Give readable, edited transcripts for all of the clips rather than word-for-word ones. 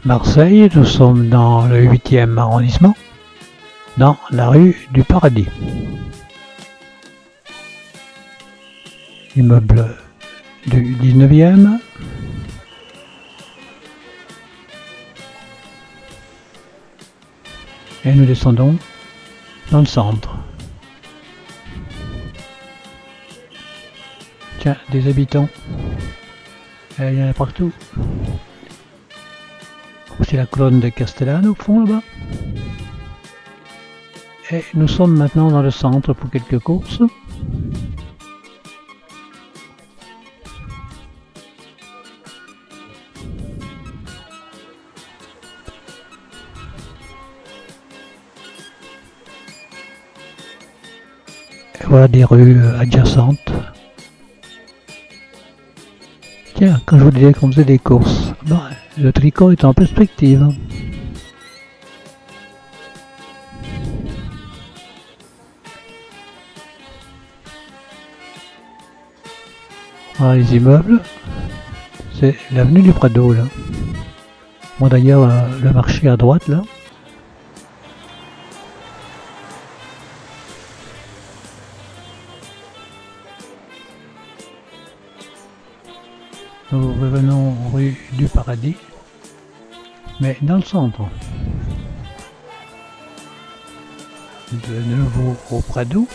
Marseille, nous sommes dans le 8e arrondissement, dans la rue du Paradis. Immeuble du 19e. Et nous descendons dans le centre. Tiens, des habitants. Il y en a partout. C'est la colonne de Castellane au fond là-bas. Et nous sommes maintenant dans le centre pour quelques courses. Et voilà des rues adjacentes. Tiens, quand je vous disais qu'on faisait des courses, le tricot est en perspective. Voilà les immeubles. C'est l'avenue du Prado là. Bon d'ailleurs le marché à droite là. Nous revenons rue du Paradis, mais dans le centre. De nouveau au Prado.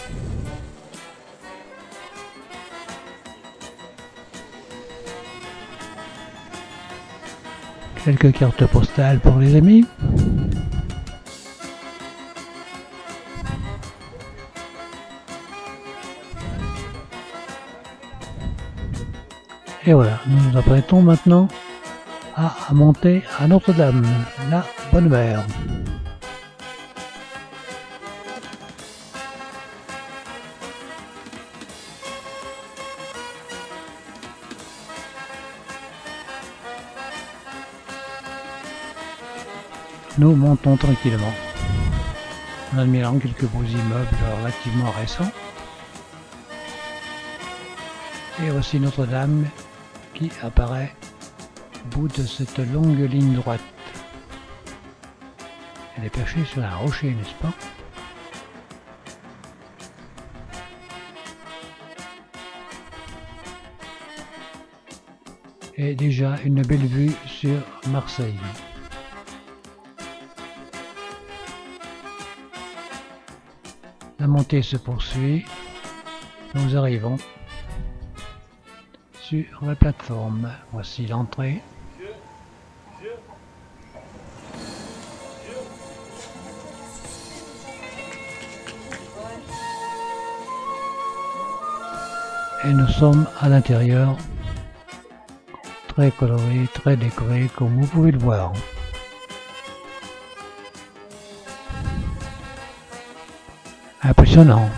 Quelques cartes postales pour les amis. Et voilà, nous nous apprêtons maintenant à monter à Notre-Dame, la Bonne Mère. Nous montons tranquillement, en admirant quelques beaux immeubles relativement récents. Et voici Notre-Dame qui apparaît au bout de cette longue ligne droite. Elle est perchée sur un rocher, n'est-ce pas? Et déjà une belle vue sur Marseille. La montée se poursuit. Nous arrivons sur la plateforme. Voici l'entrée. Et nous sommes à l'intérieur, très coloré, très décoré, comme vous pouvez le voir. Impressionnant.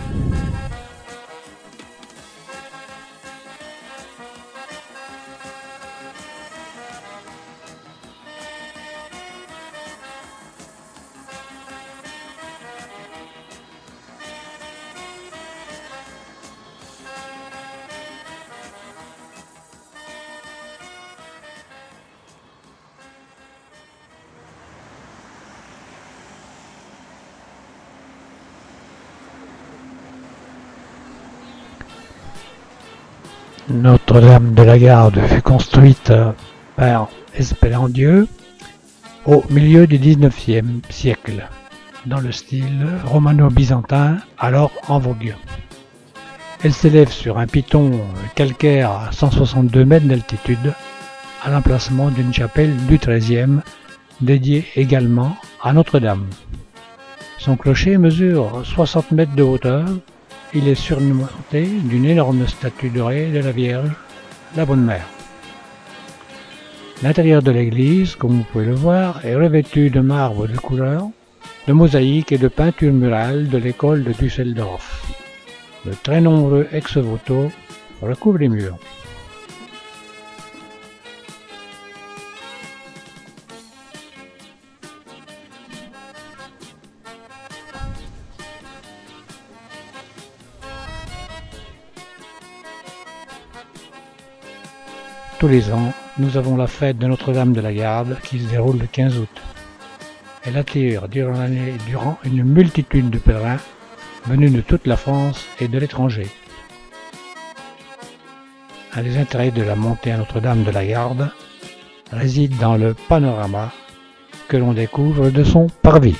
Notre-Dame de la Garde fut construite par Espérandieu au milieu du XIXe siècle, dans le style romano-byzantin alors en vogue. Elle s'élève sur un piton calcaire à 162 mètres d'altitude, à l'emplacement d'une chapelle du XIIIe, dédiée également à Notre-Dame. Son clocher mesure 60 mètres de hauteur. Il est surmonté d'une énorme statue dorée de la Vierge, la Bonne Mère. L'intérieur de l'église, comme vous pouvez le voir, est revêtu de marbre de couleur, de mosaïques et de peintures murales de l'école de Düsseldorf. De très nombreux ex-voto recouvrent les murs. Tous les ans, nous avons la fête de Notre-Dame de la Garde qui se déroule le 15 août. Elle attire durant l'année une multitude de pèlerins venus de toute la France et de l'étranger. Un des intérêts de la montée à Notre-Dame de la Garde réside dans le panorama que l'on découvre de son parvis.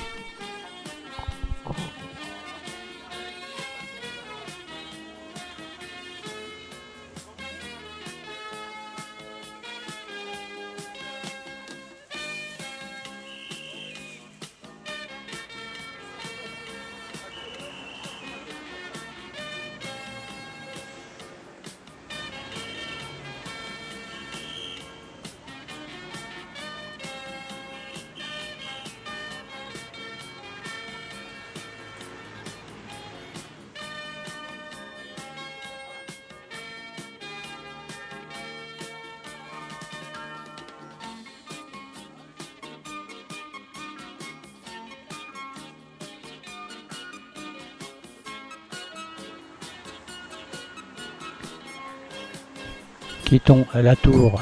Quittons la tour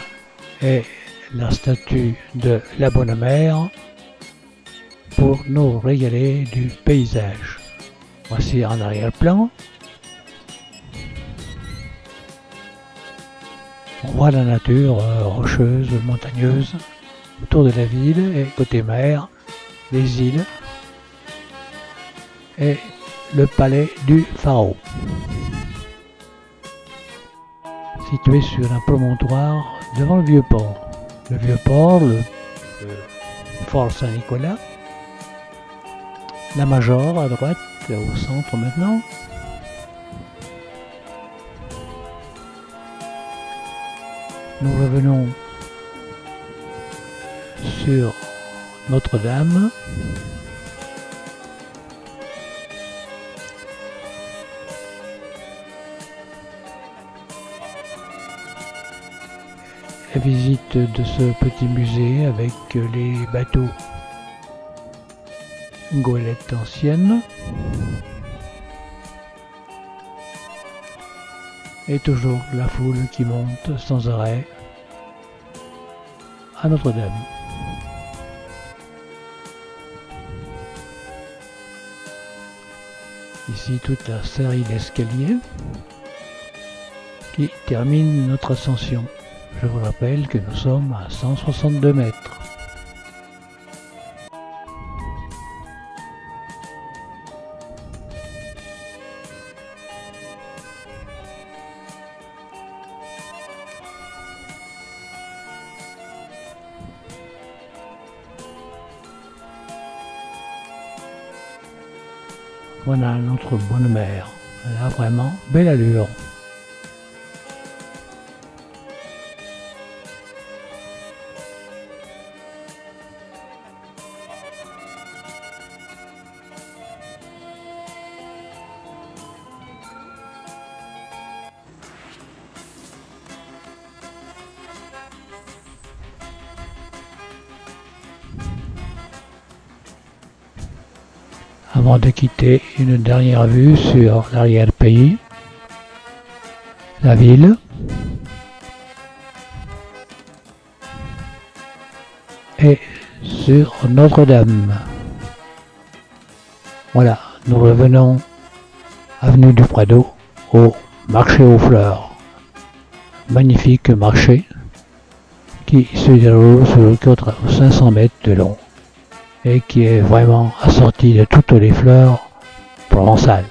et la statue de la Bonne Mère pour nous régaler du paysage. Voici en arrière-plan. On voit la nature rocheuse, montagneuse autour de la ville et côté mer, les îles et le palais du pharaon. Situé sur un promontoire devant le Vieux-Port. Le Vieux-Port, le Fort Saint-Nicolas, la Major à droite, au centre maintenant. Nous revenons sur Notre-Dame. La visite de ce petit musée avec les bateaux goélettes anciennes et toujours la foule qui monte sans arrêt à Notre-Dame. Ici toute la série d'escaliers qui termine notre ascension. Je vous rappelle que nous sommes à 162 mètres. Voilà notre Bonne Mère. Elle a vraiment belle allure. Avant de quitter, une dernière vue sur l'arrière-pays, la ville et sur Notre-Dame. Voilà, nous revenons avenue du Prado au marché aux fleurs. Magnifique marché qui se déroule sur 500 mètres de long et qui est vraiment assorti de toutes les fleurs provençales.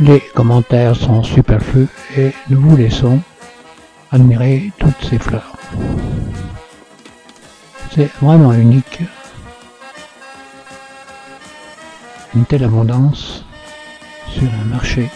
Les commentaires sont superflus et nous vous laissons admirer toutes ces fleurs. C'est vraiment unique, une telle abondance sur un marché